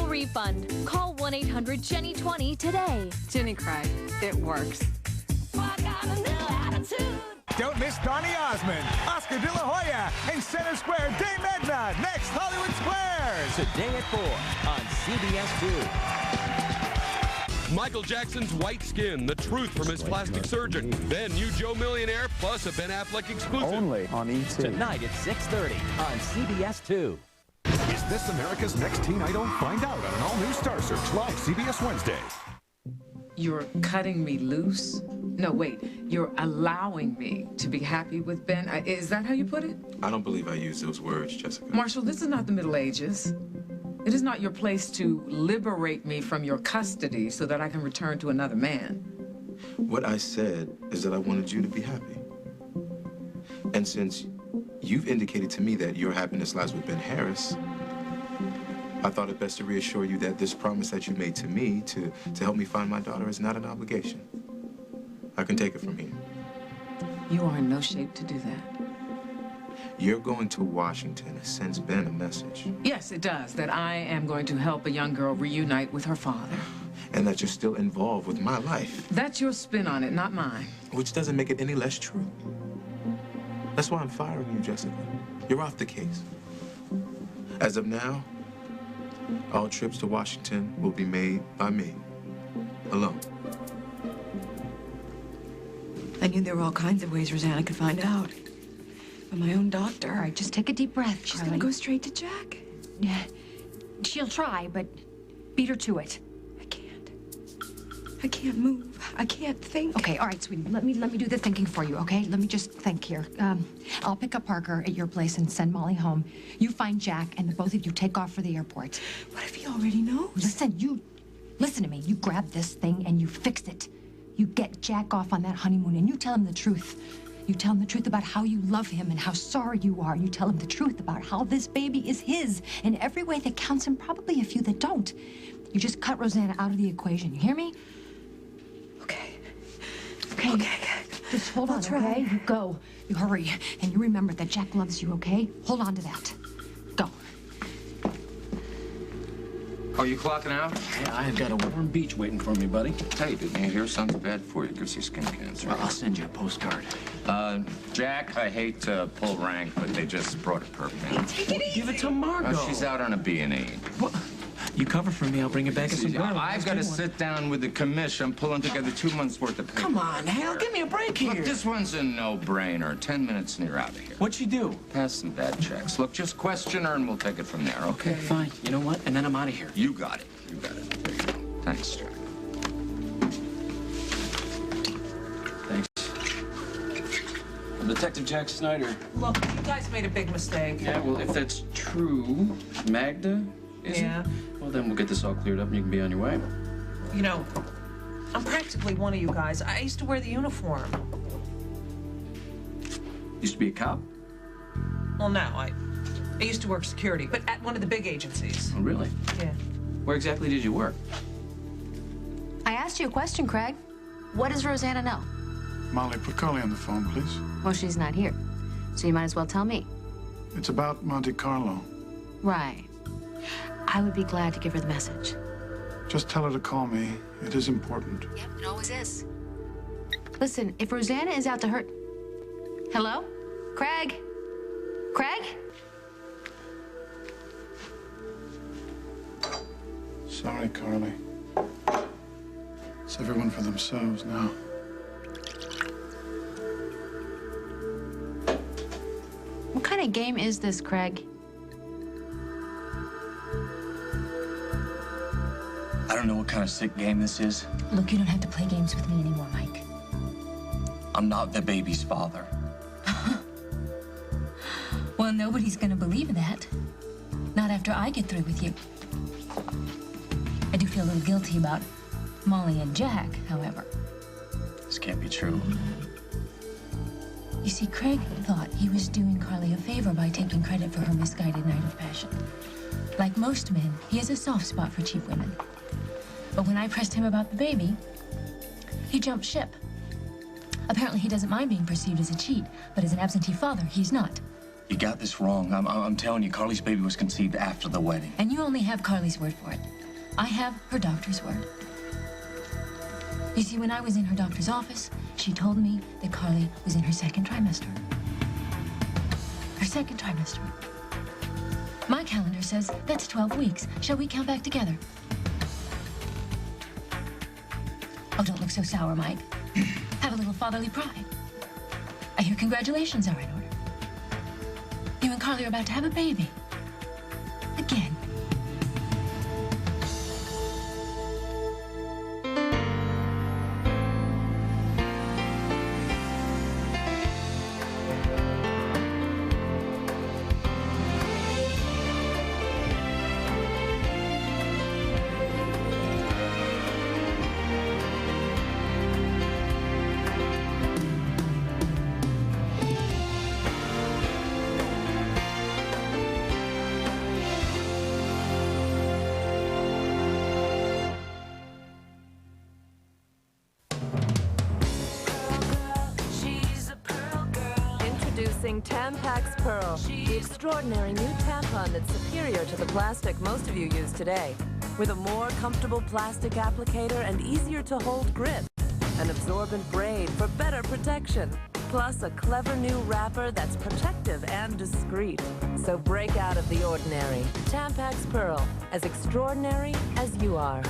full refund. Call 1-800-JENNY20 today. Jenny cried. It works. Don't miss Donny Osmond, Oscar De La Hoya, and Center Square Dame Edna, next Hollywood Squares. Today at 4 on CBS 2. Michael Jackson's White Skin, the truth from his plastic surgeon. Then You Joe Millionaire, plus a Ben Affleck exclusive. Only on ET. Tonight at 6:30 on CBS 2. Is this America's Next Teen Idol? Find out on an all-new Star Search live CBS Wednesday. You're cutting me loose? No, wait. You're allowing me to be happy with Ben? Is that how you put it? I don't believe I used those words, Jessica. Marshall, this is not the Middle Ages. It is not your place to liberate me from your custody so that I can return to another man. What I said is that I wanted you to be happy. And since you've indicated to me that your happiness lies with Ben Harris, I thought it best to reassure you that this promise that you made to me to help me find my daughter is not an obligation. I can take it from here. You are in no shape to do that. You're going to Washington sends Ben a message. Yes, it does, that I am going to help a young girl reunite with her father. And that you're still involved with my life. That's your spin on it, not mine. Which doesn't make it any less true. That's why I'm firing you, Jessica. You're off the case. As of now, all trips to Washington will be made by me, alone. I knew there were all kinds of ways Rosanna could find out. But my own doctor. All right, just take a deep breath, She's Carly. gonna go straight to Jack. Yeah, she'll try, but beat her to it. I can't move. I can't think. Okay, all right, sweetie. Let me do the thinking for you, okay? Let me just think here. I'll pick up Parker at your place and send Molly home. You find Jack, and the both of you take off for the airport. What if he already knows? Listen to me. You grab this thing and you fix it. You get Jack off on that honeymoon, and you tell him the truth. You tell him the truth about how you love him and how sorry you are. You tell him the truth about how this baby is his in every way that counts and probably a few that don't. You just cut Rosanna out of the equation. You hear me? Okay. Just hold on, okay? You go. You hurry. And you remember that Jack loves you, okay? Hold on to that. Go. Are you clocking out? Yeah, I've got a warm beach waiting for me, buddy. Hey, didn't you hear? Sun's bad for you. Gives you skin cancer. Well, I'll send you a postcard. Jack, I hate to pull rank, but they just brought a perp in. Take it easy. Give it to Margot. She's out on a B&E. What? You cover for me, I'll bring it back as some garlic. I've got to sit down with the commission. I'm pulling together 2 months' worth of paper. Come on, Hal, give me a break here. Look, this one's a no-brainer. 10 minutes and you're out of here. What'd she do? Pass some bad checks. Look, just question her and we'll take it from there, okay? Fine. You know what? And then I'm out of here. You got it. You got it. There you go. Thanks, Jack. Thanks. I'm Detective Jack Snyder. Look, you guys made a big mistake. Yeah, well, if that's true, Magda isn't? Yeah. Well, then we'll get this all cleared up and you can be on your way. You know, I'm practically one of you guys. I used to wear the uniform. Used to be a cop? Well, no, I used to work security, but at one of the big agencies. Oh, really? Yeah. Where exactly did you work? I asked you a question, Craig. What does Rosanna know? Molly, put Carly on the phone, please. Well, she's not here, so you might as well tell me. It's about Monte Carlo. Right. I would be glad to give her the message. Just tell her to call me. It is important. Yep, it always is. Listen, if Rosanna is out to hurt... Hello? Craig? Craig? Sorry, Carly. It's everyone for themselves now. What kind of game is this, Craig? I don't know what kind of sick game this is. Look, you don't have to play games with me anymore, Mike. I'm not the baby's father. Well, nobody's gonna believe that. Not after I get through with you. I do feel a little guilty about Molly and Jack, however. This can't be true. You see, Craig thought he was doing Carly a favor by taking credit for her misguided night of passion. Like most men, he has a soft spot for cheap women. But when I pressed him about the baby, he jumped ship. Apparently he doesn't mind being perceived as a cheat, but as an absentee father, he's not. You got this wrong. I'm telling you, Carly's baby was conceived after the wedding. And you only have Carly's word for it. I have her doctor's word. You see, when I was in her doctor's office, she told me that Carly was in her second trimester. Her second trimester. My calendar says that's 12 weeks. Shall we count back together? Oh, don't look so sour, Mike. Have a little fatherly pride. I hear congratulations are in order. You and Carly are about to have a baby. Again. Introducing Tampax Pearl, the extraordinary new tampon that's superior to the plastic most of you use today. With a more comfortable plastic applicator and easier to hold grip. An absorbent braid for better protection. Plus a clever new wrapper that's protective and discreet. So break out of the ordinary. Tampax Pearl, as extraordinary as you are.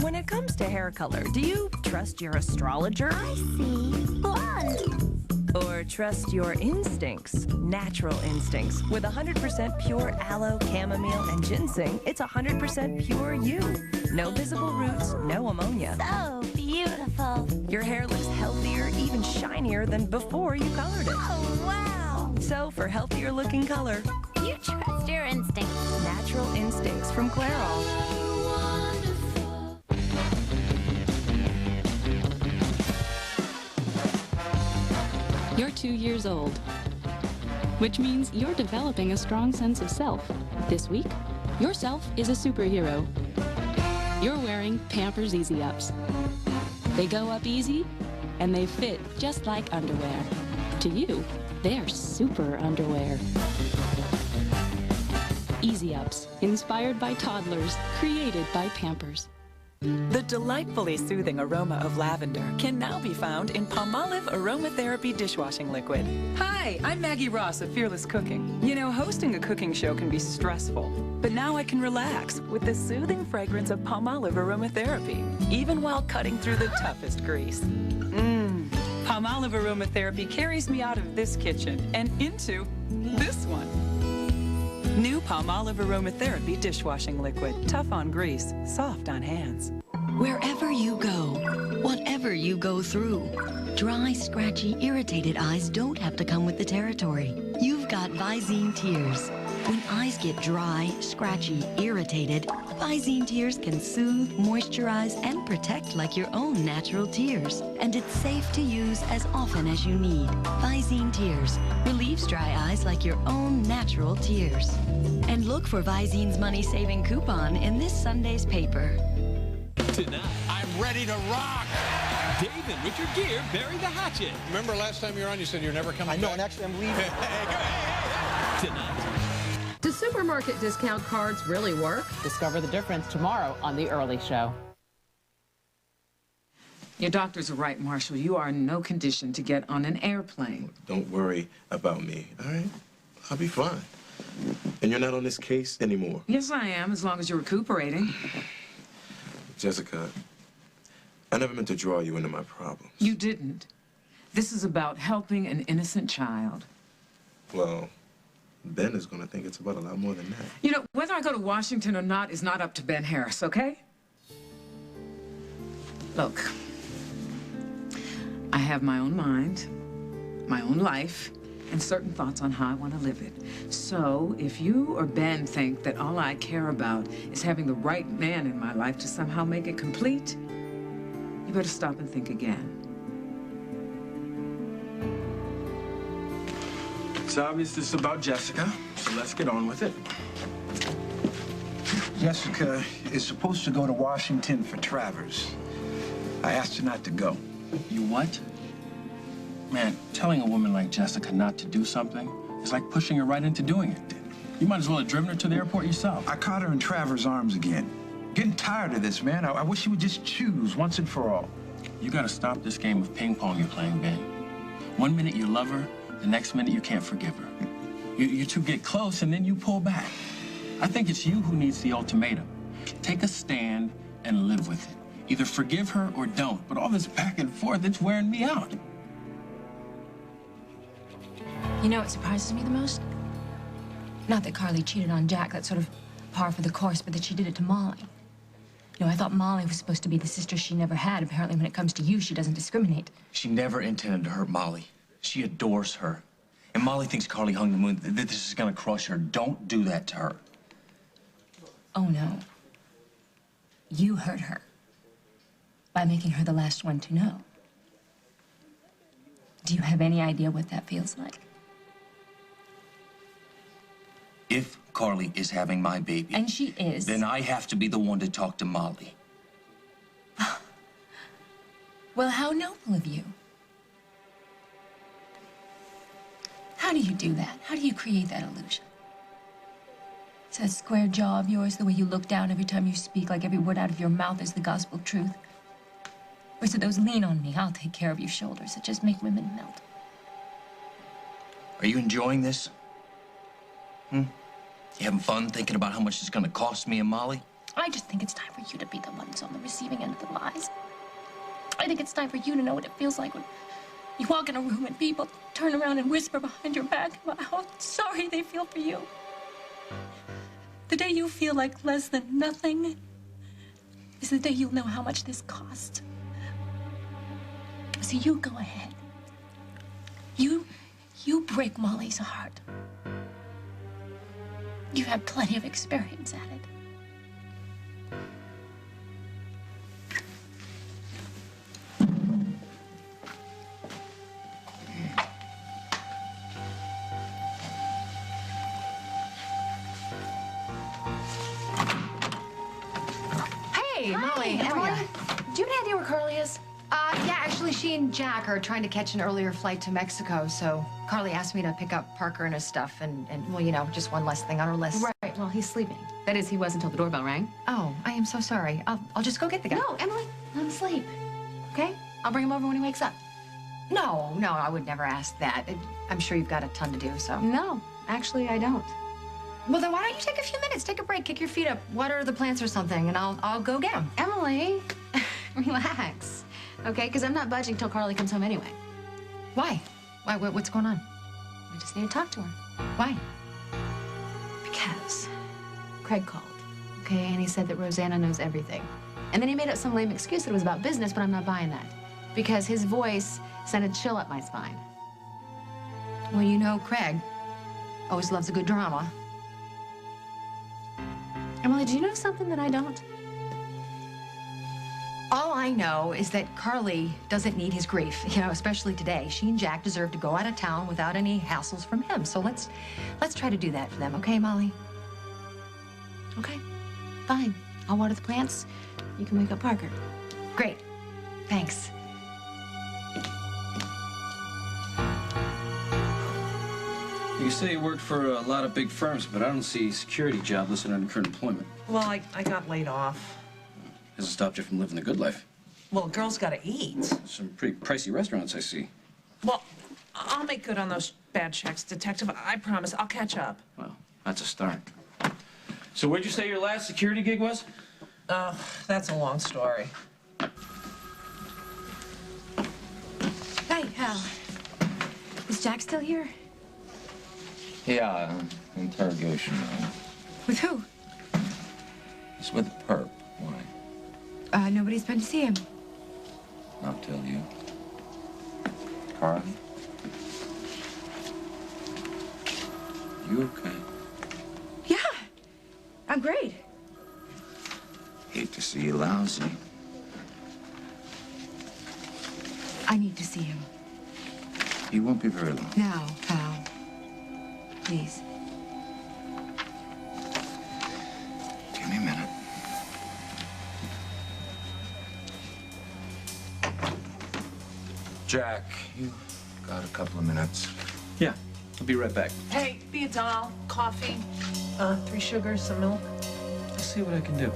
When it comes to hair color, do you trust your astrologer? I see blonde. Or trust your instincts, natural instincts? With 100% pure aloe, chamomile, and ginseng, it's 100% pure you. No visible roots, no ammonia. So beautiful. Your hair looks healthier, even shinier than before you colored it. Oh, wow. So for healthier looking color, you trust your instincts. Natural instincts from Clairol. You're 2 years old, which means you're developing a strong sense of self. This week, yourself is a superhero. You're wearing Pampers Easy Ups. They go up easy, and they fit just like underwear. To you, they're super underwear. Easy Ups, inspired by toddlers, created by Pampers. The delightfully soothing aroma of lavender can now be found in Palmolive Aromatherapy Dishwashing Liquid. Hi, I'm Maggie Ross of Fearless Cooking. You know, hosting a cooking show can be stressful, but now I can relax with the soothing fragrance of Palmolive Aromatherapy, even while cutting through the toughest grease. Palmolive Aromatherapy carries me out of this kitchen and into this one. New Palmolive Aromatherapy Dishwashing Liquid. Tough on grease, soft on hands. Wherever you go, whatever you go through, dry, scratchy, irritated eyes don't have to come with the territory. You've got Visine Tears. When eyes get dry, scratchy, irritated, Visine Tears can soothe, moisturize, and protect like your own natural tears. And it's safe to use as often as you need. Visine Tears relieves dry eyes like your own natural tears. And look for Visine's money-saving coupon in this Sunday's paper. Tonight, I'm ready to rock. Dave and Richard Gere bury the hatchet. Remember last time you were on, you said you're never coming back? I know, and actually I'm leaving. Tonight. Do supermarket discount cards really work? Discover the difference tomorrow on The Early Show. Your doctors are right, Marshall. You are in no condition to get on an airplane. Don't worry about me, all right? I'll be fine. And you're not on this case anymore. Yes, I am, as long as you're recuperating. Jessica, I never meant to draw you into my problems. You didn't. This is about helping an innocent child. Well, Ben is going to think it's about a lot more than that. You know, whether I go to Washington or not is not up to Ben Harris, okay? Look, I have my own mind, my own life, and certain thoughts on how I want to live it. So, if you or Ben think that all I care about is having the right man in my life to somehow make it complete, you better stop and think again. It's obvious this is about Jessica, so let's get on with it. Jessica is supposed to go to Washington for Travers. I asked her not to go. You what? Man, telling a woman like Jessica not to do something is like pushing her right into doing it. You might as well have driven her to the airport yourself. I caught her in Travers' arms again. Getting tired of this, man. I wish you would just choose once and for all. You gotta stop this game of ping pong you're playing, Ben. One minute you love her, the next minute you can't forgive her. You two get close and then you pull back. I think it's you who needs the ultimatum. Take a stand and live with it. Either forgive her or don't. But all this back and forth, it's wearing me out. You know what surprises me the most? Not that Carly cheated on Jack, that's sort of par for the course, but that she did it to Molly. You know, I thought Molly was supposed to be the sister she never had. Apparently, when it comes to you, she doesn't discriminate. She never intended to hurt Molly. She adores her. And Molly thinks Carly hung the moon, that this is gonna crush her. Don't do that to her. Oh, no. You hurt her by making her the last one to know. Do you have any idea what that feels like? If Carly is having my baby... And she is. Then I have to be the one to talk to Molly. Well, how noble of you. How do you do that? How do you create that illusion? Is that square jaw of yours, the way you look down every time you speak, like every word out of your mouth is the gospel truth? Or is it those lean on me, I'll take care of you shoulders that just make women melt? Are you enjoying this? You having fun thinking about how much it's gonna cost me and Molly? I just think it's time for you to be the one who's on the receiving end of the lies. I think it's time for you to know what it feels like when you walk in a room and people turn around and whisper behind your back about how sorry they feel for you. The day you feel like less than nothing is the day you'll know how much this cost. So you go ahead. You break Molly's heart. You have plenty of experience at it. Hey, Molly, Emily. Do you have any idea where Carly is? Yeah, actually, she and Jack are trying to catch an earlier flight to Mexico, so Carly asked me to pick up Parker and his stuff, and well, you know, just one less thing on her list. Right, well, he's sleeping. That is, he was until the doorbell rang. Oh, I am so sorry. I'll just go get the guy. No, Emily, let him sleep. Okay? I'll bring him over when he wakes up. No, I would never ask that. I'm sure you've got a ton to do, so. No, actually, I don't. Well, then why don't you take a few minutes, take a break, kick your feet up, water the plants or something, and I'll go get him. Emily, relax. Okay, because I'm not budging till Carly comes home anyway. Why? What's going on? I just need to talk to her. Why? Because Craig called, okay, and he said that Rosanna knows everything. And then he made up some lame excuse that it was about business, but I'm not buying that. Because his voice sent a chill up my spine. Well, you know, Craig always loves a good drama. Emily, do you know something that I don't? All I know is that Carly doesn't need his grief, you know, especially today. She and Jack deserve to go out of town without any hassles from him. So let's try to do that for them, okay, Molly? Okay, fine. I'll water the plants. You can wake up Parker. Great. Thanks. You say you worked for a lot of big firms, but I don't see security job listed under current employment. Well, I got laid off. Hasn't stopped you from living the good life. Well, a girl's got to eat. Some pretty pricey restaurants, I see. Well, I'll make good on those bad checks, Detective. I promise. I'll catch up. Well, that's a start. So where'd you say your last security gig was? That's a long story. Hey, Hal. Is Jack still here? Yeah, interrogation room. With who? It's with Perp. Why? Nobody's been to see him. Not tell you. Carly? You okay? Yeah, I'm great. Hate to see you lousy. I need to see him. He won't be very long. Now, Hal. Please. Give me a minute. Jack, you got a couple of minutes? Yeah. I'll be right back. Hey, be a doll, coffee, 3 sugars, some milk. I'll see what I can do.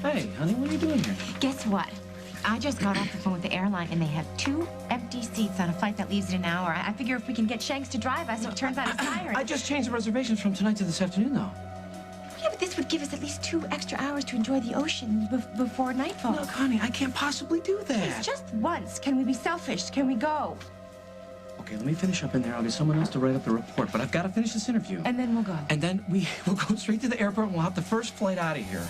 Hey, honey, what are you doing here? Guess what? I just got off the phone with the airline, and they have 2 empty seats on a flight that leaves in an hour. I figure if we can get Shanks to drive us, it turns out he's tired. I just changed the reservations from tonight to this afternoon, though. Yeah, but this would give us at least 2 extra hours to enjoy the ocean before nightfall. Look, honey, I can't possibly do that. It's just once. Can we be selfish? Can we go? Okay, let me finish up in there. I'll get someone else to write up the report, but I've got to finish this interview. And then we'll go. And then we'll go straight to the airport and we'll have the first flight out of here.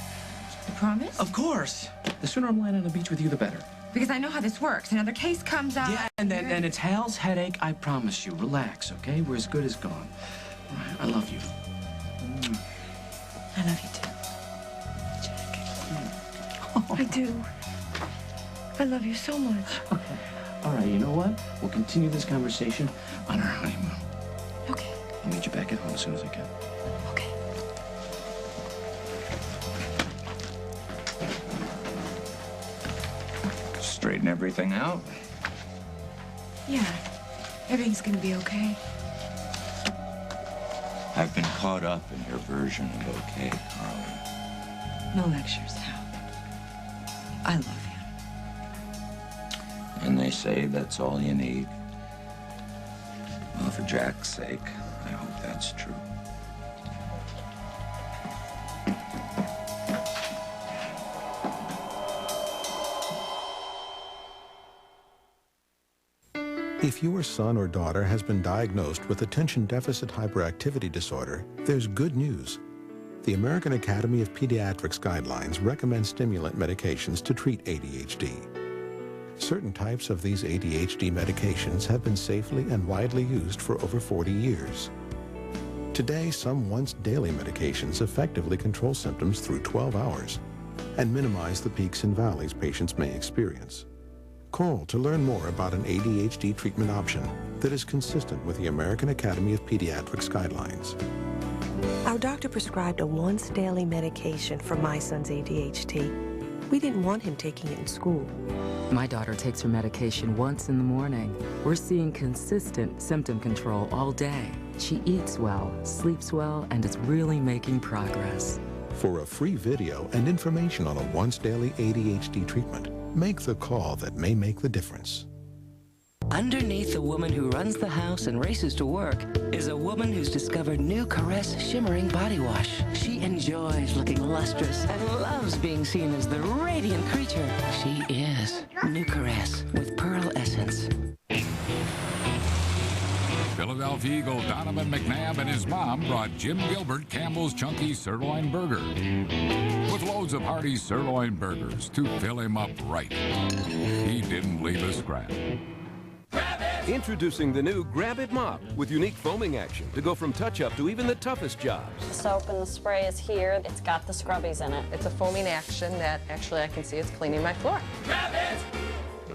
You promise? Of course. The sooner I'm lying on the beach with you, the better. Because I know how this works. Another case comes out. Yeah, and it's Hal's headache, I promise you. Relax, okay? We're as good as gone. All right, I love you. I love you too. I do. I love you so much. Okay. All right, you know what? We'll continue this conversation on our honeymoon. Okay. I'll meet you back at home as soon as I can. Okay. Straighten everything out. Yeah. Everything's gonna be okay. I've been caught up in your version of okay, Carly. No lectures, Hal. I love him. And they say that's all you need. Well, for Jack's sake, I hope that's true. If your son or daughter has been diagnosed with attention deficit hyperactivity disorder, there's good news. The American Academy of Pediatrics guidelines recommend stimulant medications to treat ADHD. Certain types of these ADHD medications have been safely and widely used for over 40 years. Today, some once-daily medications effectively control symptoms through 12 hours and minimize the peaks and valleys patients may experience. Call to learn more about an ADHD treatment option that is consistent with the American Academy of Pediatrics guidelines. Our doctor prescribed a once-daily medication for my son's ADHD. We didn't want him taking it in school. My daughter takes her medication once in the morning. We're seeing consistent symptom control all day. She eats well, sleeps well, and is really making progress. For a free video and information on a once-daily ADHD treatment, make the call that may make the difference. Underneath the woman who runs the house and races to work is a woman who's discovered new Caress Shimmering Body Wash. She enjoys looking lustrous and loves being seen as the radiant creature she is. New Caress with Pearl Essence. Philadelphia Eagle Donovan McNabb and his mom brought Jim Gilbert Campbell's Chunky Sirloin Burger with loads of hearty sirloin burgers to fill him up right. He didn't leave a scrap. Introducing the new Grab It Mop with unique foaming action to go from touch-up to even the toughest jobs. The soap and the spray is here. It's got the scrubbies in it. It's a foaming action that actually I can see it's cleaning my floor. Grab it!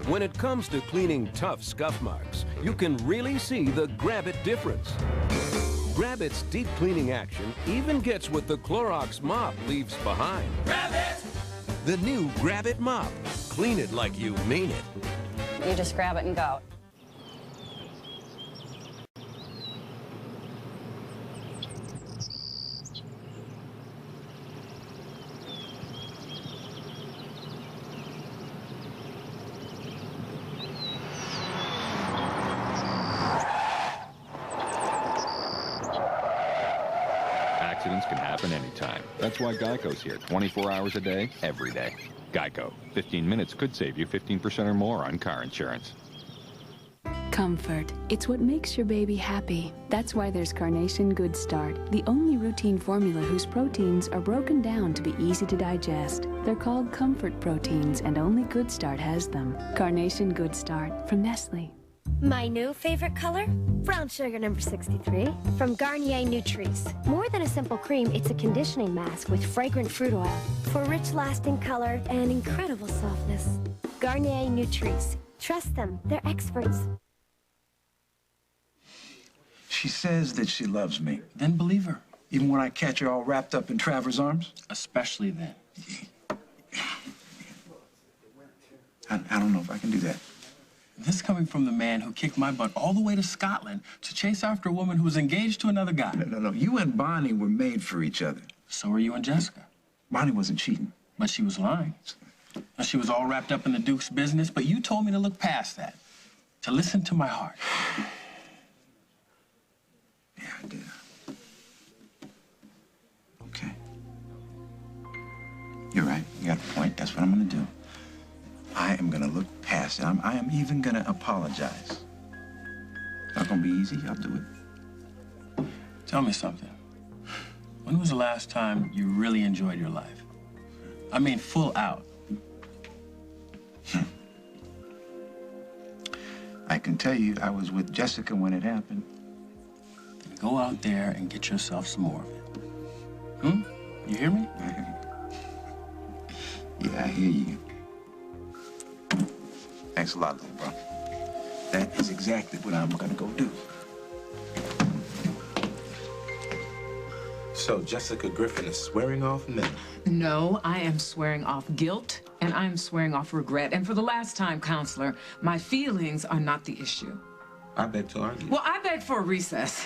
When it comes to cleaning tough scuff marks, you can really see the Grab It difference. Grab It's deep cleaning action even gets what the Clorox mop leaves behind. Grab it! The new Grab It Mop. Clean it like you mean it. You just grab it and go. Accidents can happen anytime. That's why Geico's here 24 hours a day, every day. Geico. 15 minutes could save you 15% or more on car insurance. Comfort. It's what makes your baby happy. That's why there's Carnation Good Start, the only routine formula whose proteins are broken down to be easy to digest. They're called Comfort Proteins, and only Good Start has them. Carnation Good Start from Nestle. My new favorite color? Brown sugar number 63 from Garnier Nutrice. More than a simple cream, it's a conditioning mask with fragrant fruit oil for rich, lasting color and incredible softness. Garnier Nutrice. Trust them. They're experts. She says that she loves me. Then believe her. Even when I catch her all wrapped up in Travers' arms? Especially then. I don't know if I can do that. This coming from the man who kicked my butt all the way to Scotland to chase after a woman who was engaged to another guy. No. You and Bonnie were made for each other. So were you and Jessica. Bonnie wasn't cheating. But she was lying. And she was all wrapped up in the Duke's business, but you told me to look past that, to listen to my heart. Yeah, I did. Okay. You're right. You got a point. That's what I'm gonna do. I am gonna look past it. I am even gonna apologize. Not gonna be easy. I'll do it. Tell me something. When was the last time you really enjoyed your life? I mean, full out. I can tell you I was with Jessica when it happened. Then go out there and get yourself some more of it. Hmm? You hear me? Yeah, I hear you. Thanks a lot, little bro. That is exactly what I'm gonna go do. So Jessica Griffin is swearing off men? No, I am swearing off guilt, and I'm swearing off regret. And for the last time, counselor, my feelings are not the issue. I beg to argue. Well, I beg for a recess.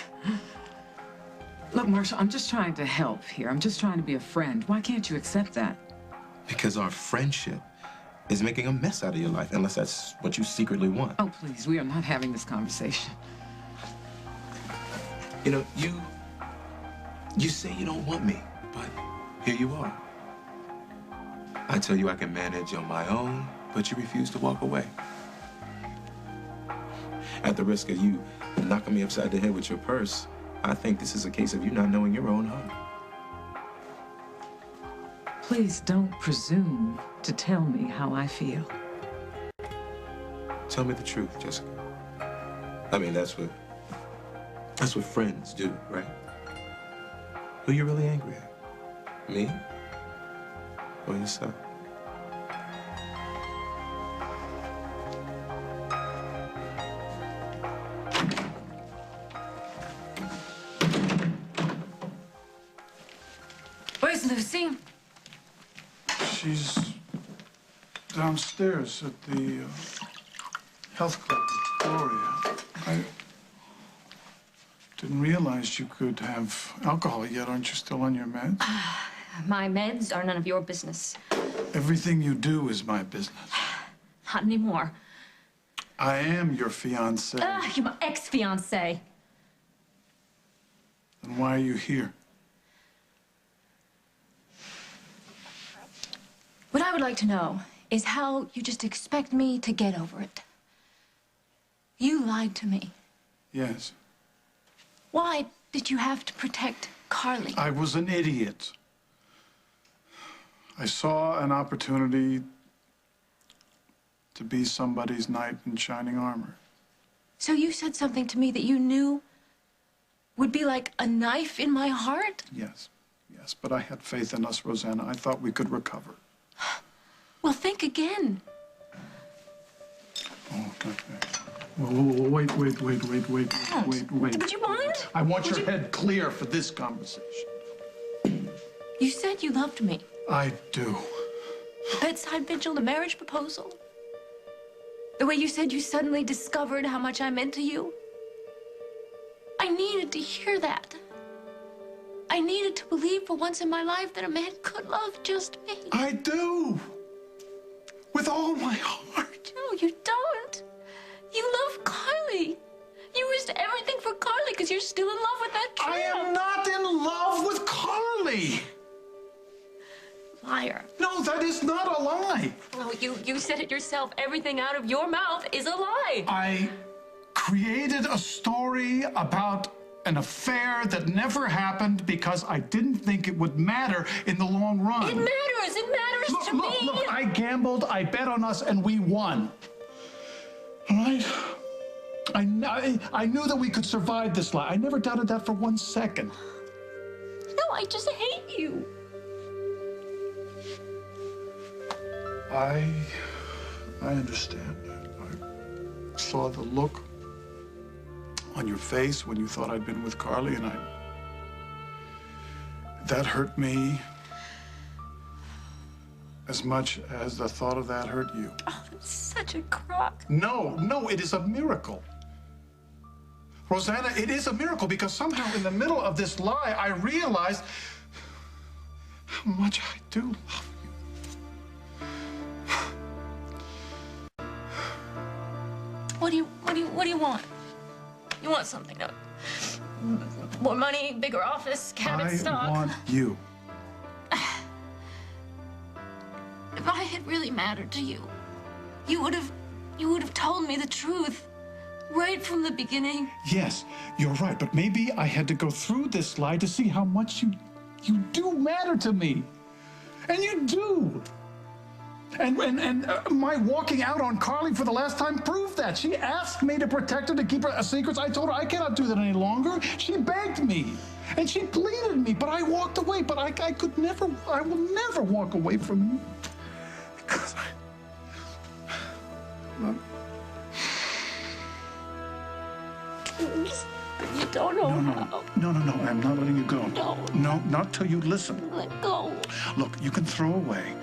Look, Marshall, I'm just trying to help here. I'm just trying to be a friend. Why can't you accept that? Because our friendship is making a mess out of your life, unless that's what you secretly want. Oh, please, we are not having this conversation. You know, you say you don't want me, but here you are. I tell you I can manage on my own, but you refuse to walk away. At the risk of you knocking me upside the head with your purse, I think this is a case of you not knowing your own heart. Please don't presume to tell me how I feel. Tell me the truth, Jessica. I mean, that's what friends do, right? Who you really angry at? Me? Or yourself? Where's Lucy? She's downstairs at the health club with Gloria. I didn't realize you could have alcohol yet. Aren't you still on your meds? My meds are none of your business. Everything you do is my business. Not anymore. I am your fiancé. You're my ex-fiancé. Then why are you here? What I would like to know is how you just expect me to get over it. You lied to me. Yes. Why did you have to protect Carly? I was an idiot. I saw an opportunity to be somebody's knight in shining armor. So you said something to me that you knew would be like a knife in my heart? Yes, but I had faith in us, Rosanna. I thought we could recover. Well, think again. Oh, okay. Wait. Would you mind? I want your head clear for this conversation. You said you loved me. I do. The bedside vigil, the marriage proposal. The way you said you suddenly discovered how much I meant to you. I needed to hear that. I needed to believe for once in my life that a man could love just me. I do. With all my heart. No, you don't. You love Carly. You risked everything for Carly because you're still in love with that tramp. I am not in love with Carly. Liar. No, that is not a lie. No, you said it yourself. Everything out of your mouth is a lie. I created a story about an affair that never happened because I didn't think it would matter in the long run. It matters. It matters to me. Look, I gambled, I bet on us, and we won. All right? I knew that we could survive this lie. I never doubted that for 1 second. No, I just hate you. I understand that. I saw the look on your face when you thought I'd been with Carly, and that hurt me as much as the thought of that hurt you. Oh, it's such a crock. No, it is a miracle. Rosanna, it is a miracle because somehow in the middle of this lie, I realized how much I do love you. What do you want? You want something? More money, bigger office, cabinet stock? I want you. If I had really mattered to you, you would have told me the truth right from the beginning. Yes, you're right, but maybe I had to go through this lie to see how much you do matter to me. And you do. And my walking out on Carly for the last time proved that. She asked me to protect her, to keep her secrets. I told her I cannot do that any longer. She begged me. And she pleaded me, but I walked away. But I will never walk away from you. Because I love you. But you don't know how. No, I'm not letting you go. No, not till you listen. Let go. Look, you can throw away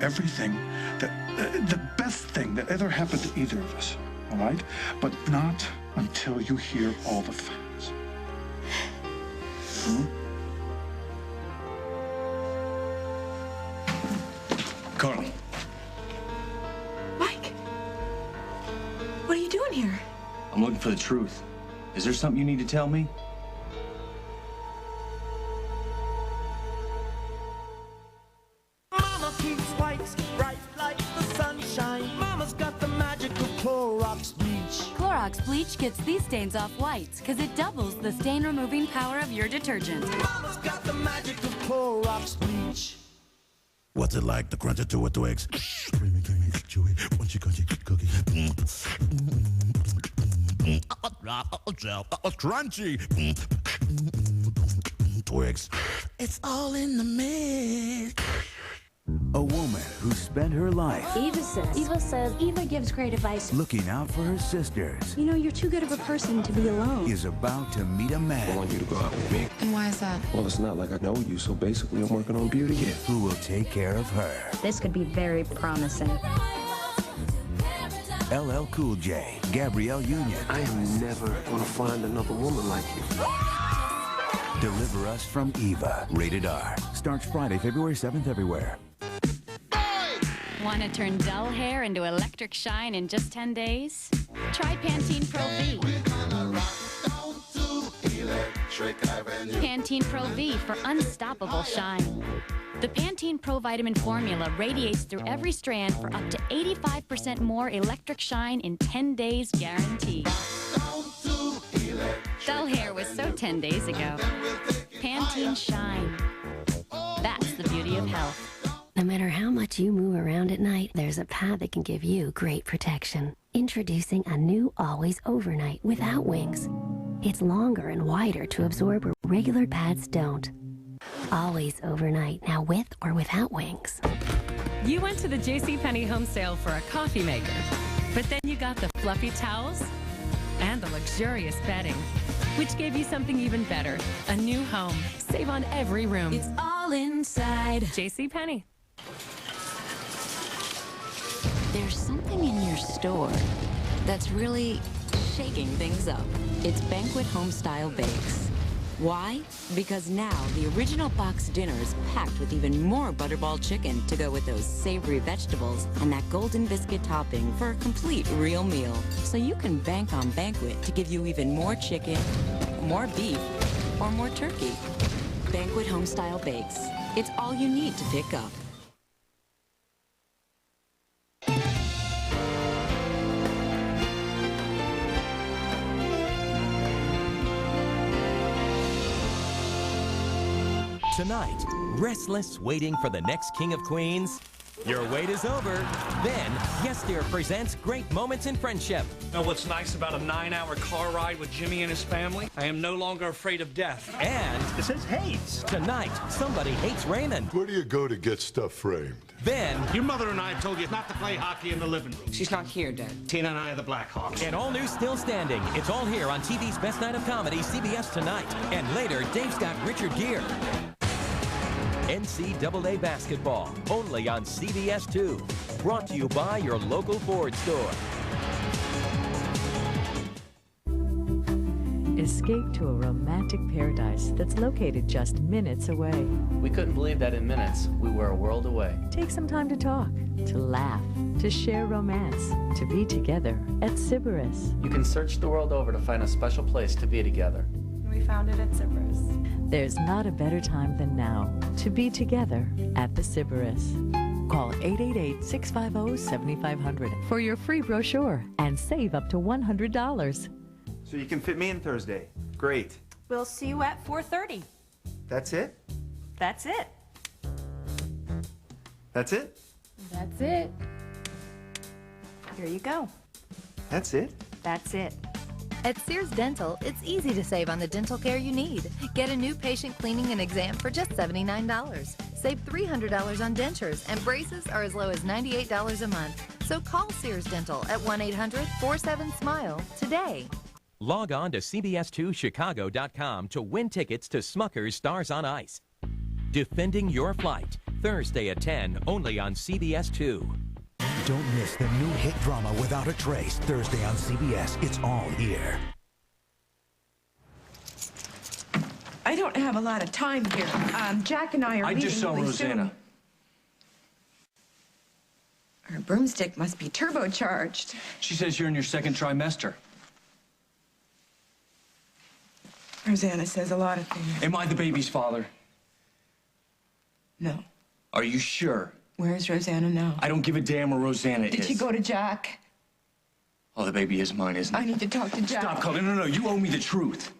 everything the best thing that ever happened to either of us, all right? But not until you hear all the facts. Carly. Mike, what are you doing here? I'm looking for the truth. Is there something you need to tell me? Mama keeps whites bright like the sunshine. Mama's got the magic of Clorox bleach. Clorox bleach gets these stains off whites because it doubles the stain removing power of your detergent. Mama's got the magic of Clorox bleach. What's it like, the crunch of two Twix? Creamy, chewy, crunchy, cookie. Crunchy. Twix. It's all in the mix. A woman who spent her life Eva gives great advice. looking out for her sisters You know, you're too good of a person to be alone. is about to meet a man. I want you to go out with me. And why is that? Well, it's not like I know you, so basically I'm working on beauty here. Who will take care of her. This could be very promising. LL Cool J, Gabrielle Union. I am never gonna find another woman like you. Deliver Us from Eva. Rated R. Starts Friday, February 7th everywhere. Want to turn dull hair into electric shine in just 10 days? Try Pantene Pro V. Pantene Pro V for unstoppable shine. The Pantene Pro Vitamin formula radiates through every strand for up to 85% more electric shine in 10 days guaranteed. Dull hair was so 10 days ago. Pantene Shine. That's the beauty of health. No matter how much you move around at night, there's a pad that can give you great protection. Introducing a new Always Overnight without wings. It's longer and wider to absorb where regular pads don't. Always Overnight, now with or without wings. You went to the JCPenney home sale for a coffee maker, but then you got the fluffy towels and the luxurious bedding, which gave you something even better, a new home. Save on every room. It's all inside. JCPenney. There's something in your store that's really shaking things up. It's Banquet Homestyle Bakes. Why? Because now the original box dinner is packed with even more butterball chicken to go with those savory vegetables and that golden biscuit topping for a complete real meal. So you can bank on Banquet to give you even more chicken, more beef, or more turkey. Banquet Homestyle Bakes. It's all you need to pick up. Tonight, restless waiting for the next King of Queens? Your wait is over. Then, Yes Dear presents Great Moments in Friendship. Know what's nice about a 9-hour car ride with Jimmy and his family? I am no longer afraid of death. And it says hates. Tonight, Somebody Hates Raymond. Where do you go to get stuff framed? Then, your mother and I have told you not to play hockey in the living room. She's not here, Dad. Tina and I are the Blackhawks. an all new Still Standing. It's all here on TV's Best Night of Comedy, CBS Tonight. And later, Dave's got Richard Gere. NCAA basketball, only on CBS 2. Brought to you by your local Ford store. Escape to a romantic paradise that's located just minutes away. We couldn't believe that in minutes, we were a world away. Take some time to talk, to laugh, to share romance, to be together at Sybaris. You can search the world over to find a special place to be together. We found it at Sybaris. There's not a better time than now to be together at the Sybaris. Call 888-650-7500 for your free brochure and save up to $100. So you can fit me in Thursday. Great. We'll see you at 4:30. That's it? That's it. That's it? That's it. Here you go. That's it? That's it. At Sears Dental, it's easy to save on the dental care you need. Get a new patient cleaning and exam for just $79. Save $300 on dentures, and braces are as low as $98 a month. So call Sears Dental at 1-800-47-SMILE today. Log on to CBS2Chicago.com to win tickets to Smucker's Stars on Ice. Defending Your Flight, Thursday at 10, only on CBS 2. Don't miss the new hit drama Without a Trace, Thursday on CBS. It's all here. I don't have a lot of time here. Jack and I are I just saw really Rosanna. Soon. Our broomstick must be turbocharged. She says you're in your second trimester. Rosanna says a lot of things. Am I the baby's father? No. Are you sure? Where's Rosanna now? I don't give a damn where Rosanna is. Did she go to Jack? Oh, the baby is mine, isn't it? I need to talk to Jack. Stop, Colin. No, you owe me the truth.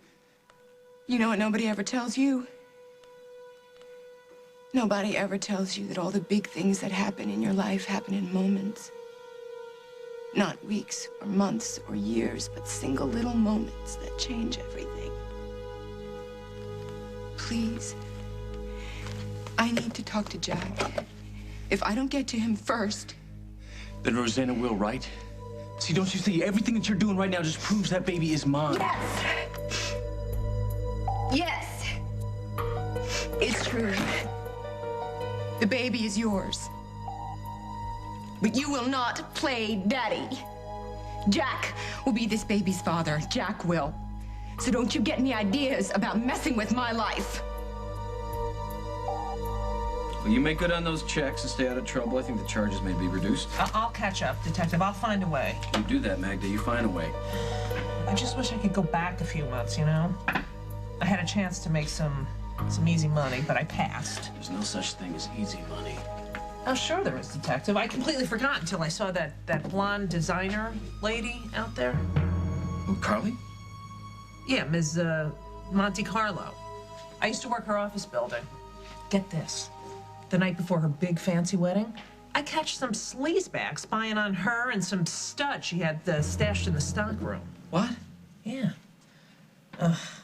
You know what nobody ever tells you? Nobody ever tells you that all the big things that happen in your life happen in moments. Not weeks or months or years, but single little moments that change everything. Please, I need to talk to Jack. If I don't get to him first... Then Rosanna will, right? See, don't you see? Everything that you're doing right now just proves that baby is mine. Yes! Yes! It's true. The baby is yours. But you will not play daddy. Jack will be this baby's father. Jack will. So don't you get any ideas about messing with my life. Well, you make good on those checks and stay out of trouble. I think the charges may be reduced. I'll catch up, Detective. I'll find a way. You do that, Magda. You find a way. I just wish I could go back a few months, you know? I had a chance to make some easy money, but I passed. There's no such thing as easy money. Oh, sure there is, Detective. I completely forgot until I saw that blonde designer lady out there. Who, Carly? Yeah, Ms. Monte Carlo. I used to work her office building. Get this. The night before her big fancy wedding, I catch some sleazebag spying on her and some stud she had stashed in the stockroom. What? Yeah.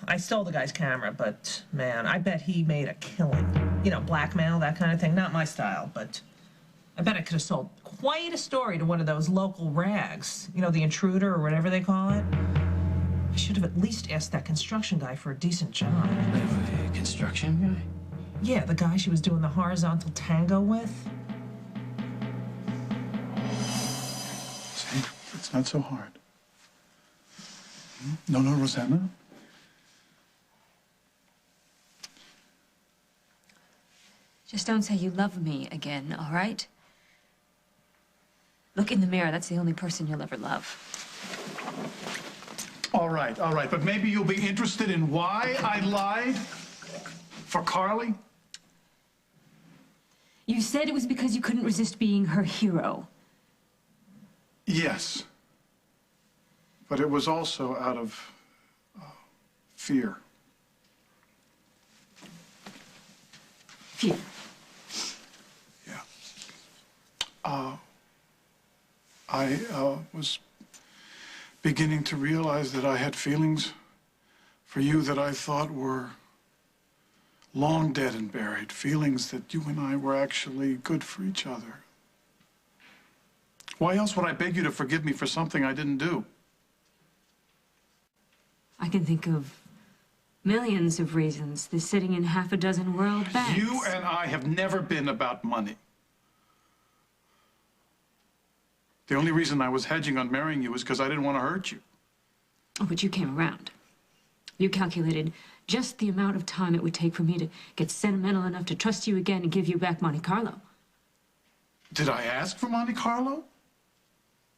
I stole the guy's camera, but, man, I bet he made a killing. You know, blackmail, that kind of thing. Not my style, but I bet I could have sold quite a story to one of those local rags. You know, the Intruder or whatever they call it. I should have at least asked that construction guy for a decent job. Construction guy? Yeah, the guy she was doing the horizontal tango with. See, it's not so hard. No, Rosanna. Just don't say you love me again, all right? Look in the mirror. That's the only person you'll ever love. All right, but maybe you'll be interested in why I lied for Carly? You said it was because you couldn't resist being her hero. Yes. But it was also out of fear. Fear? Yeah. I was beginning to realize that I had feelings for you that I thought were long dead and buried, feelings that you and I were actually good for each other. Why else would I beg you to forgive me for something I didn't do? I can think of Millions of reasons. They're sitting in half a dozen world banks. You and I have never been about money. The only reason I was hedging on marrying you was because I didn't want to hurt you. Oh, but you came around. You calculated just the amount of time it would take for me to get sentimental enough to trust you again and give you back Monte Carlo. Did I ask for Monte Carlo?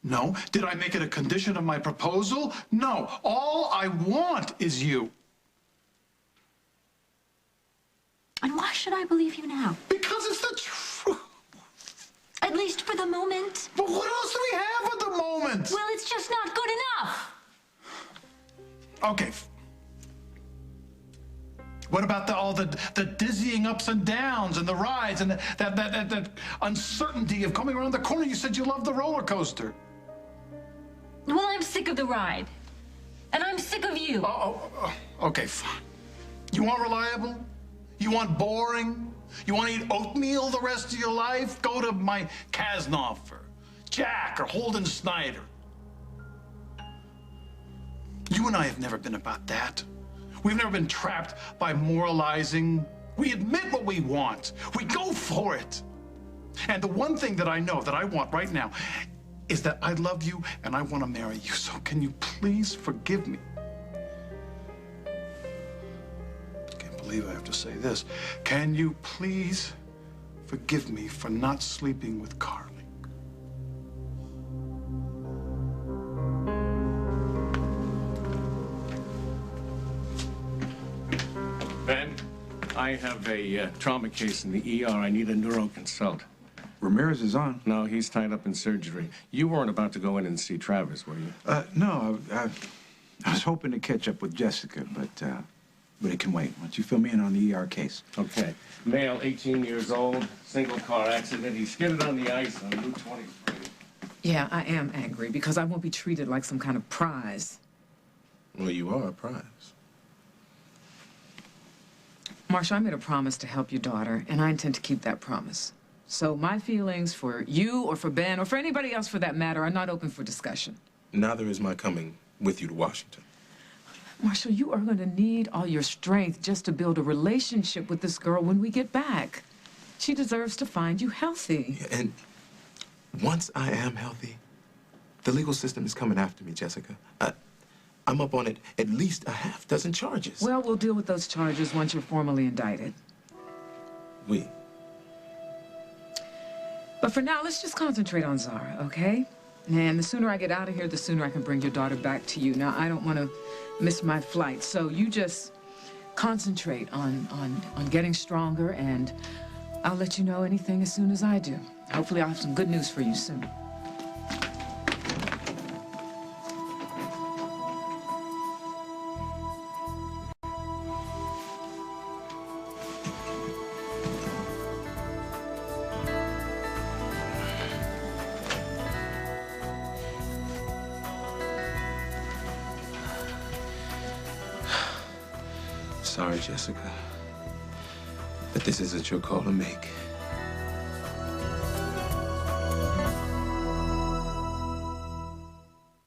No. Did I make it a condition of my proposal? No. All I want is you. And why should I believe you now? Because it's the truth. At least for the moment. But what else do we have at the moment? Well, it's just not good enough. Okay. What about all the dizzying ups and downs and the rides and that uncertainty of coming around the corner? You said you loved the roller coaster. Well, I'm sick of the ride. And I'm sick of you. Okay, fine. You want reliable? You want boring? You want to eat oatmeal the rest of your life? Go to my Kasnoff or Jack or Holden Snyder. You and I have never been about that. We've never been trapped by moralizing. We admit what we want. We go for it. And the one thing that I know that I want right now is that I love you and I want to marry you. So can you please forgive me? I can't believe I have to say this. Can you please forgive me for not sleeping with Carly? Ben, I have a trauma case in the ER. I need a neuroconsult. Ramirez is on. No, he's tied up in surgery. You weren't about to go in and see Travis, were you? No, I was hoping to catch up with Jessica, but it can wait. Why don't you fill me in on the ER case? Okay. Male, 18 years old, single car accident. He skidded on the ice on Route 23. Yeah, I am angry because I won't be treated like some kind of prize. Well, you are a prize. Marsha, I made a promise to help your daughter, and I intend to keep that promise. So my feelings for you or for Ben or for anybody else for that matter are not open for discussion. Neither is my coming with you to Washington. Marshall, you are going to need all your strength just to build a relationship with this girl when we get back. She deserves to find you healthy. Yeah, and once I am healthy, the legal system is coming after me, Jessica. I'm up on it at least a half dozen charges. Well, we'll deal with those charges once you're formally indicted. We. But for now, let's just concentrate on Zara, okay? And the sooner I get out of here, the sooner I can bring your daughter back to you. Now, I don't want to miss my flight, so you just concentrate on getting stronger, and I'll let you know anything as soon as I do. Hopefully, I'll have some good news for you soon. Sorry, Jessica, but this isn't your call to make.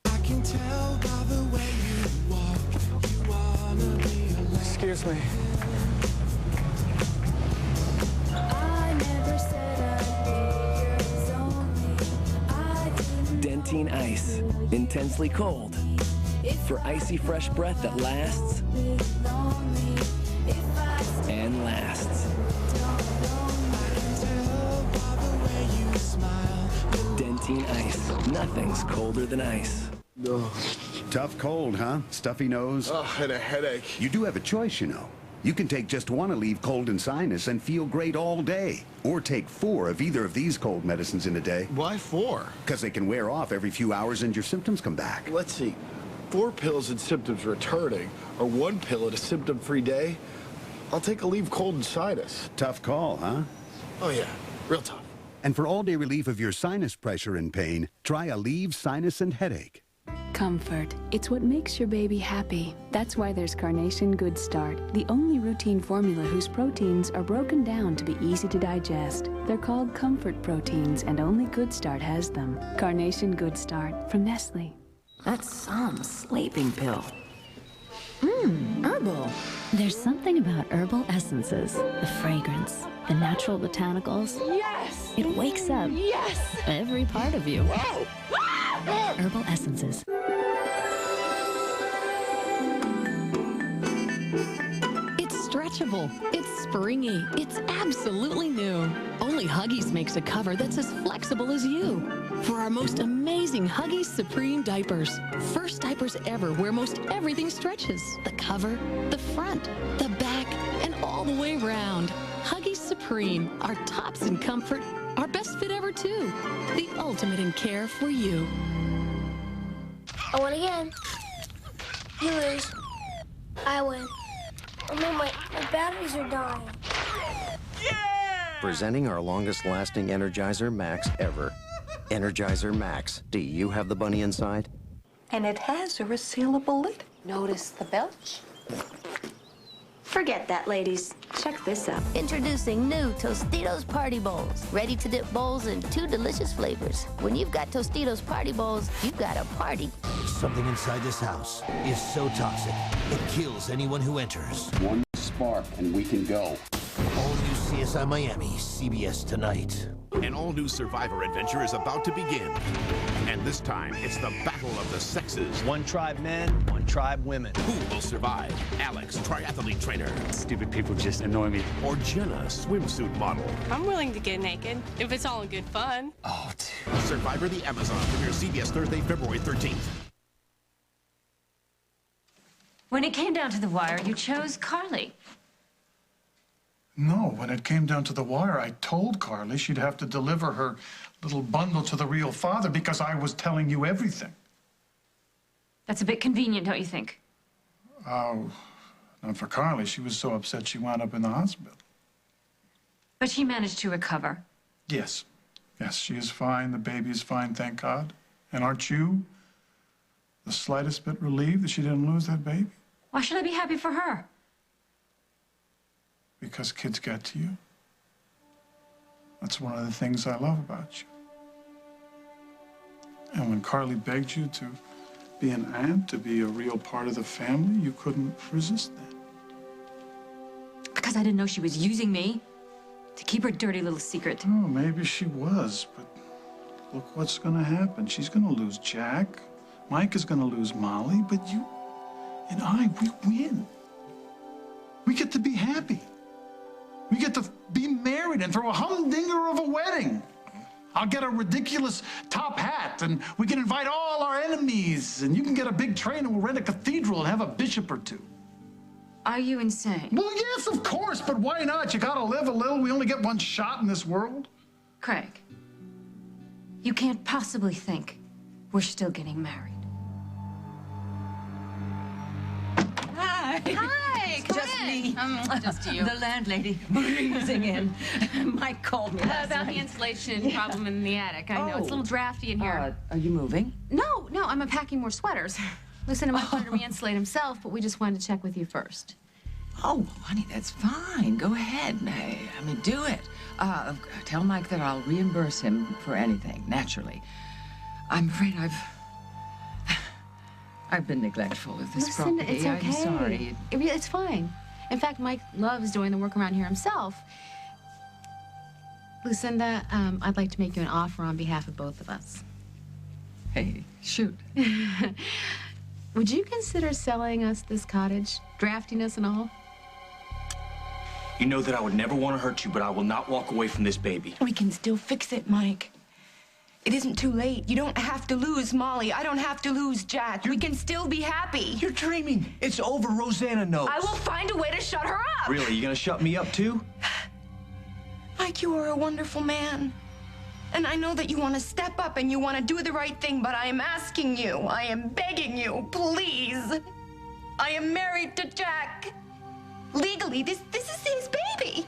I can tell by the way you walk, you wanna be alone. Excuse me. I never said I'd be yours only. I didn't Dentine Ice. Intensely cold. For icy fresh breath that lasts and lasts. Dentine Ice. Nothing's colder than ice. Tough cold, huh? Stuffy nose? And a headache. You do have a choice, you know. You can take just one Aleve cold and sinus and feel great all day. Or take 4 of either of these cold medicines in a day. Why 4? Because they can wear off every few hours and your symptoms come back. Let's see. 4 pills and symptoms returning, or 1 pill at a symptom-free day. I'll take Aleve cold and sinus. Tough call, huh? Oh yeah, real tough. And for all-day relief of your sinus pressure and pain, try Aleve Sinus and Headache. Comfort. It's what makes your baby happy. That's why there's Carnation Good Start, the only routine formula whose proteins are broken down to be easy to digest. They're called comfort proteins, and only Good Start has them. Carnation Good Start from Nestle. That's some sleeping pill. Herbal. There's something about herbal essences, the fragrance, the natural botanicals. Yes! It wakes up Yes! every part of you. Whoa! Herbal essences. It's stretchable. It's springy. It's absolutely new. Only Huggies makes a cover that's as flexible as you. For our most amazing Huggies Supreme diapers. First diapers ever where most everything stretches. The cover, the front, the back, and all the way round. Huggies Supreme, our tops in comfort, our best fit ever too. The ultimate in care for you. I win again. You lose. I win. Oh no, my batteries are dying. Presenting our longest-lasting Energizer Max ever. Energizer Max. Do you have the bunny inside? And it has a resealable lid. Notice the belch? Forget that, ladies. Check this out. Introducing new Tostitos Party Bowls. Ready to dip bowls in 2 delicious flavors. When you've got Tostitos Party Bowls, you've got a party. Something inside this house is so toxic, it kills anyone who enters. One spark and we can go. All new CSI Miami, CBS tonight. An all-new Survivor adventure is about to begin. And this time, it's the battle of the sexes. One tribe men, one tribe women. Who will survive? Alex, triathlete trainer. Stupid people just annoy me. Or Jenna, swimsuit model. I'm willing to get naked, if it's all in good fun. Oh, dude. Survivor the Amazon premieres CBS Thursday, February 13th. When it came down to the wire, you chose Carly. No, when it came down to the wire, I told Carly she'd have to deliver her little bundle to the real father because I was telling you everything. That's a bit convenient, don't you think? Oh, not for Carly. She was so upset she wound up in the hospital. But she managed to recover. Yes. Yes, she is fine. The baby is fine, thank God. And aren't you the slightest bit relieved that she didn't lose that baby? Why should I be happy for her? Because kids get to you. That's one of the things I love about you. And when Carly begged you to be an aunt, to be a real part of the family, you couldn't resist that. Because I didn't know she was using me to keep her dirty little secret. Oh, maybe she was, but look what's gonna happen. She's gonna lose Jack. Mike is gonna lose Molly, but you and I, we win. We get to be happy. We get to be married and throw a humdinger of a wedding. I'll get a ridiculous top hat, and we can invite all our enemies, and you can get a big train, and we'll rent a cathedral and have a bishop or two. Are you insane? Well, yes, of course, but why not? You gotta live a little. We only get one shot in this world. Craig, you can't possibly think we're still getting married. Hi. Hi, come Just in. me. Just you. The landlady breezing in. Mike called me last About night. the insulation problem in the attic. I know, it's a little drafty in here. Are you moving? No, I'm unpacking more sweaters. Lucinda might want to re-insulate himself, but we just wanted to check with you first. Oh, honey, that's fine. Go ahead. I mean, do it. Tell Mike that I'll reimburse him for anything, naturally. I'm afraid I've been neglectful of this Lucinda, property. it's okay. I'm sorry. It's fine. In fact, Mike loves doing the work around here himself. Lucinda, I'd like to make you an offer on behalf of both of us. Hey, shoot. Would you consider selling us this cottage, draftiness and all? You know that I would never want to hurt you, but I will not walk away from this baby. We can still fix it, Mike. It isn't too late. You don't have to lose Molly. I don't have to lose Jack. We can still be happy. You're dreaming. It's over. Rosanna knows. I will find a way to shut her up. Really? You gonna shut me up too? Mike, you are a wonderful man. And I know that you want to step up and you want to do the right thing, but I am asking you, I am begging you, please. I am married to Jack. Legally, this is his baby.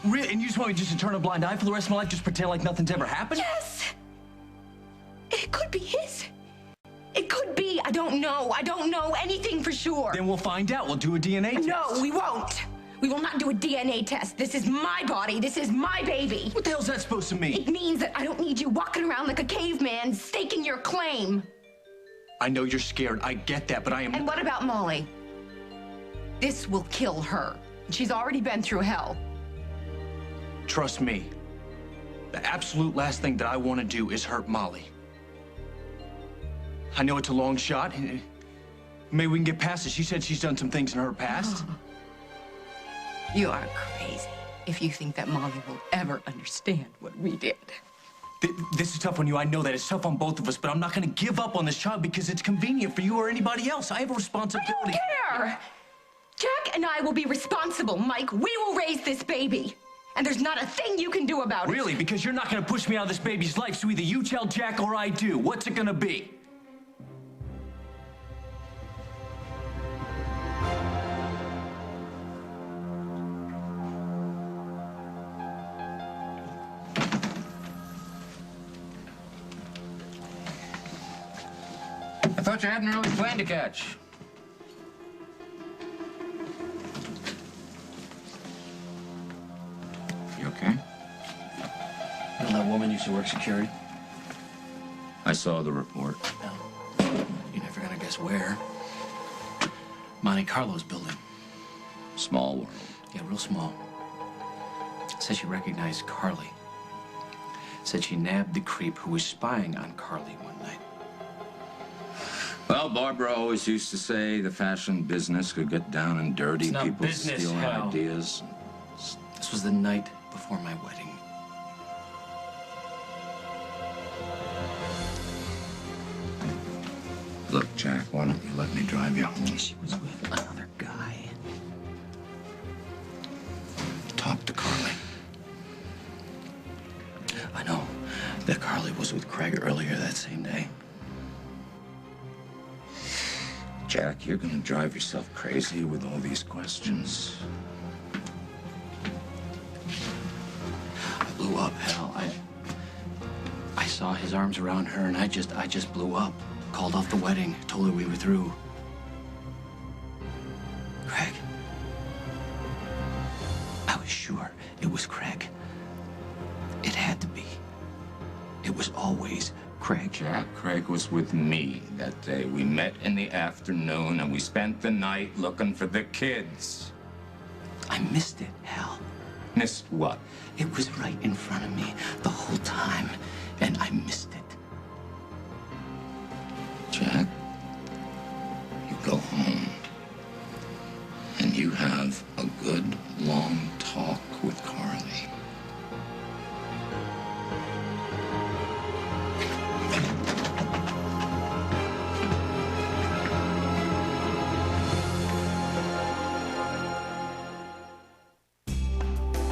Really? And you just want me just to turn a blind eye for the rest of my life? Just pretend like nothing's ever happened? Yes. It could be his. It could be. I don't know. I don't know anything for sure. Then we'll find out. We'll do a DNA test. No, we won't. We will not do a DNA test. This is my body. This is my baby. What the hell's that supposed to mean? It means that I don't need you walking around like a caveman staking your claim. I know you're scared. I get that, but I am... And what about Molly? This will kill her. She's already been through hell. Trust me. The absolute last thing that I want to do is hurt Molly. I know it's a long shot. Maybe we can get past it. She said she's done some things in her past. You are crazy if you think that Molly will ever understand what we did. This is tough on you. I know that. It's tough on both of us, but I'm not going to give up on this child because it's convenient for you or anybody else. I have a responsibility. I don't care! Jack and I will be responsible, Mike. We will raise this baby. And there's not a thing you can do about it. Really? Because you're not going to push me out of this baby's life, so either you tell Jack or I do. What's it going to be? I thought you had an early plane to catch. You okay? You know that woman used to work security? I saw the report. You're never gonna guess where. Monte Carlo's building. Small world. Yeah, real small. Said she recognized Carly. Said she nabbed the creep who was spying on Carly one night. Well, Barbara always used to say the fashion business could get down and dirty. It's not People business, stealing Hal. ideas. This was the night before my wedding. Look, Jack, why don't you let me drive you home? She was with another guy. Talk to Carly. I know that Carly was with Craig earlier that same day. Jack, you're gonna drive yourself crazy with all these questions. I blew up, Hal. I saw his arms around her, and I just blew up. Called off the wedding, told her we were through. Craig. I was sure it was Craig. It had to be. It was always Craig. Jack, Craig was with me that day. We met in the afternoon, and we spent the night looking for the kids. I missed it, Hal. Missed what? It was right in front of me the whole time, and I missed it. Jack, you go home, and you have a good, long talk with Carly.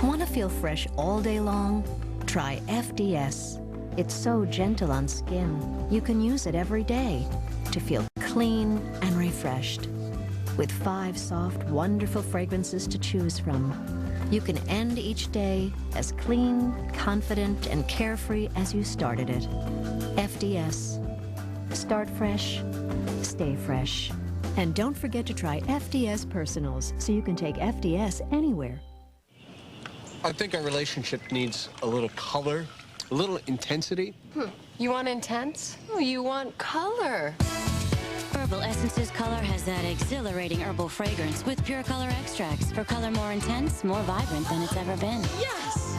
Want to feel fresh all day long? Try FDS. It's so gentle on skin, you can use it every day to feel clean and refreshed. With 5 soft, wonderful fragrances to choose from, you can end each day as clean, confident, and carefree as you started it. FDS. Start fresh, stay fresh. And don't forget to try FDS Personals so you can take FDS anywhere. I think our relationship needs a little color, a little intensity. You want intense? Oh, you want color. Herbal Essences Color has that exhilarating herbal fragrance with pure color extracts for color more intense, more vibrant than it's ever been. Yes!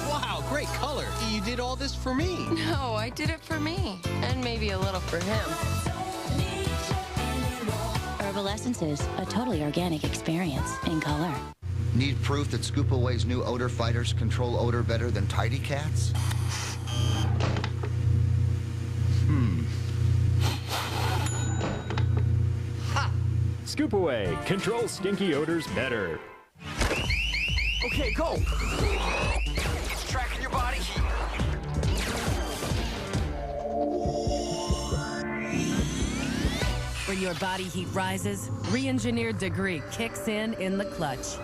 Wow, great color. You did all this for me. No, I did it for me. And maybe a little for him. Herbal Essences, a totally organic experience in color. Need proof that Scoop Away's new odor fighters control odor better than Tidy Cats? Ha! Scoop Away. Control stinky odors better. Okay, go! Tracking your body heat. When your body heat rises, re-engineered Degree kicks in the clutch.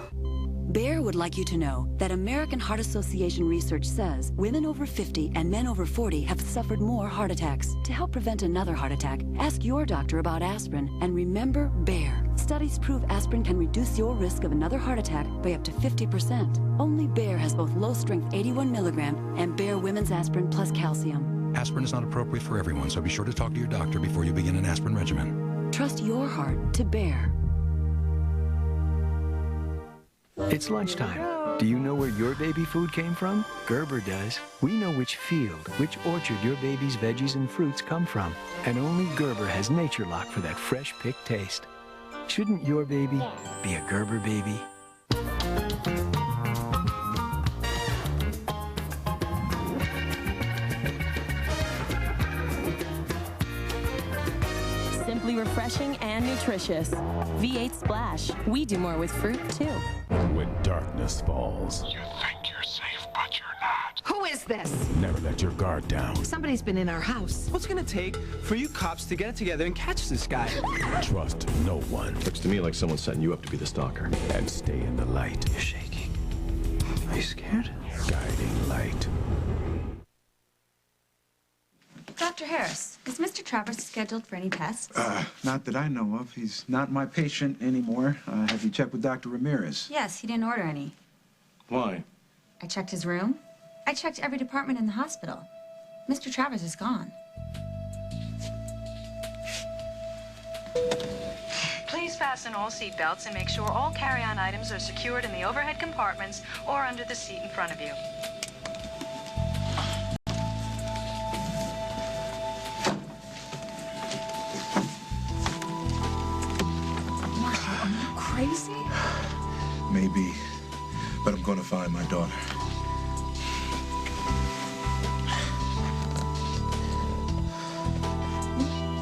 Bayer would like you to know that American Heart Association research says women over 50 and men over 40 have suffered more heart attacks. To help prevent another heart attack, ask your doctor about aspirin and remember Bayer. Studies prove aspirin can reduce your risk of another heart attack by up to 50%. Only Bayer has both low-strength 81 milligram and Bayer Women's Aspirin plus calcium. Aspirin is not appropriate for everyone, so be sure to talk to your doctor before you begin an aspirin regimen. Trust your heart to Bayer. It's lunchtime. Do you know where your baby food came from? Gerber does. We know which field, which orchard your baby's veggies and fruits come from. And only Gerber has Nature Lock for that fresh picked taste. Shouldn't your baby be a Gerber baby? Simply refreshing and nutritious. V8 Splash. We do more with fruit, too. When darkness falls, You think you're safe, but you're not. Who is this? never let your guard down. Somebody's been in our house. What's it gonna take for you cops to get it together and catch this guy? Trust no one. Looks to me like someone's setting you up to be the stalker. And stay in the light. You're shaking. Are you scared? Guiding light. Dr. Harris, is Mr. Travers scheduled for any tests? Not that I know of. He's not my patient anymore. Have you checked with Dr. Ramirez? Yes, he didn't order any. Why? I checked his room. I checked every department in the hospital. Mr. Travers is gone. Please fasten all seat belts and make sure all carry-on items are secured in the overhead compartments or under the seat in front of you. Are you crazy? Maybe, but I'm gonna find my daughter.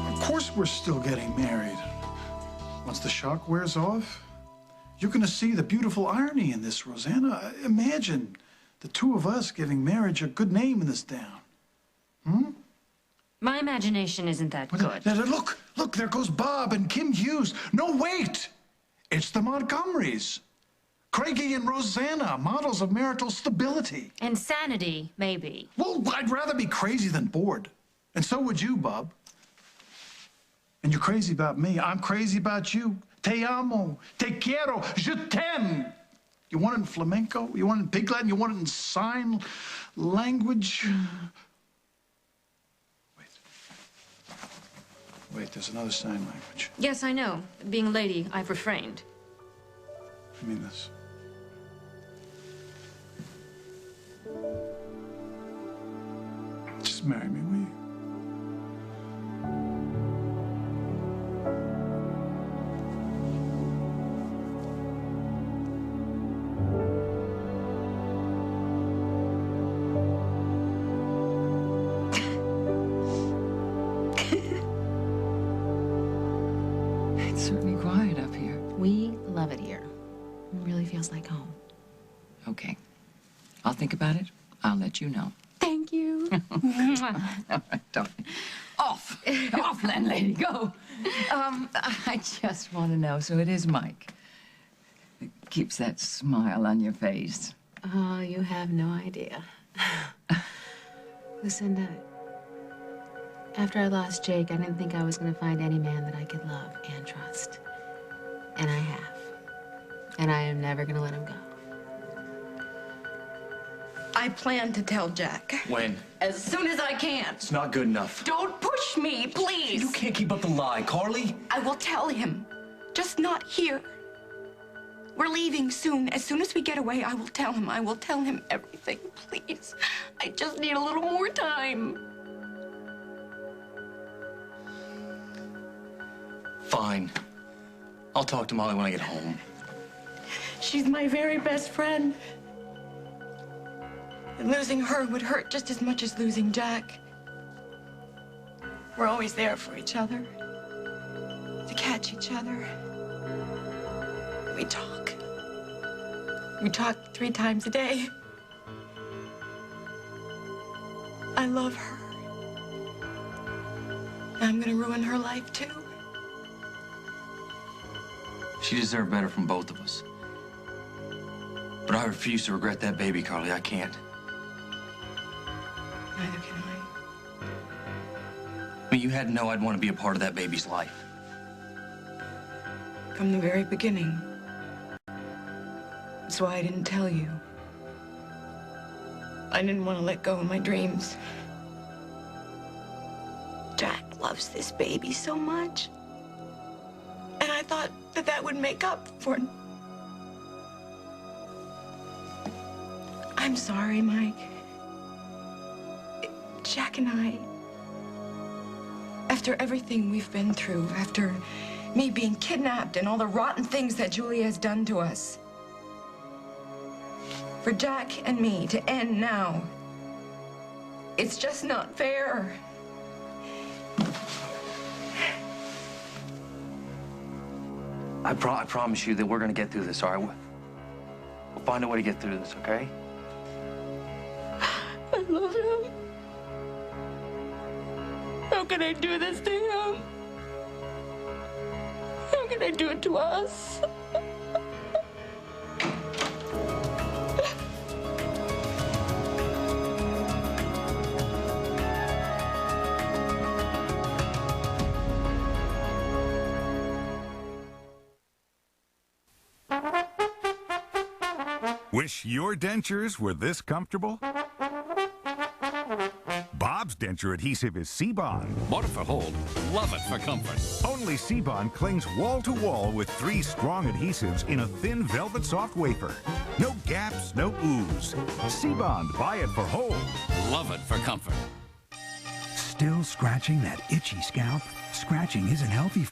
Of course we're still getting married. Once the shock wears off, you're gonna see the beautiful irony in this, Rosanna. Imagine the two of us giving marriage a good name in this town. Hmm? My imagination isn't that good. Look, there goes Bob and Kim Hughes. No, wait! It's the Montgomerys. Craigie and Rosanna, models of marital stability. Insanity, maybe. Well, I'd rather be crazy than bored. And so would you, Bob. And you're crazy about me. I'm crazy about you. Te amo, te quiero, je t'aime. You want it in flamenco? You want it in Pig Latin? You want it in sign language? Wait, there's another sign language. Yes, I know. Being a lady, I've refrained. I mean this. Just marry me, will you? It's certainly quiet up here. We love it here. It really feels like home. Okay. I'll think about it. I'll let you know. Thank you. All right, darling. Off. Off, landlady. Go. I just want to know. So it is Mike. It keeps that smile on your face. Oh, you have no idea. Lucinda, after I lost Jake, I didn't think I was going to find any man that I could love and trust. And I have. And I am never going to let him go. I plan to tell Jack. When? As soon as I can. It's not good enough. Don't push me, please. You can't keep up the lie, Carly. I will tell him. Just not here. We're leaving soon. As soon as we get away, I will tell him. I will tell him everything, please. I just need a little more time. Fine. I'll talk to Molly when I get home. She's my very best friend. And losing her would hurt just as much as losing Jack. We're always there for each other. To catch each other. We talk. We talk 3 times a day. I love her. And I'm gonna ruin her life too. She deserved better from both of us. But I refuse to regret that baby, Carly. I can't. Neither can I mean, you had to know I'd want to be a part of that baby's life. I. From the very beginning. That's why I didn't tell you. I didn't want to let go of my dreams. Jack loves this baby so much. And I thought that that would make up for I'm sorry, Mike. Jack and I, after everything we've been through, after me being kidnapped and all the rotten things that Julia has done to us, for Jack and me to end now, it's just not fair. I promise you that we're gonna get through this, all right? We'll find a way to get through this, okay? I love him. How can I do this to him? How can I do it to us? Wish your dentures were this comfortable? Bob's denture adhesive is C-Bond. Bought it for hold, love it for comfort. Only C-Bond clings wall to wall with 3 strong adhesives in a thin velvet soft wafer. No gaps, no ooze. C-Bond, buy it for hold. Love it for comfort. Still scratching that itchy scalp? Scratching isn't healthy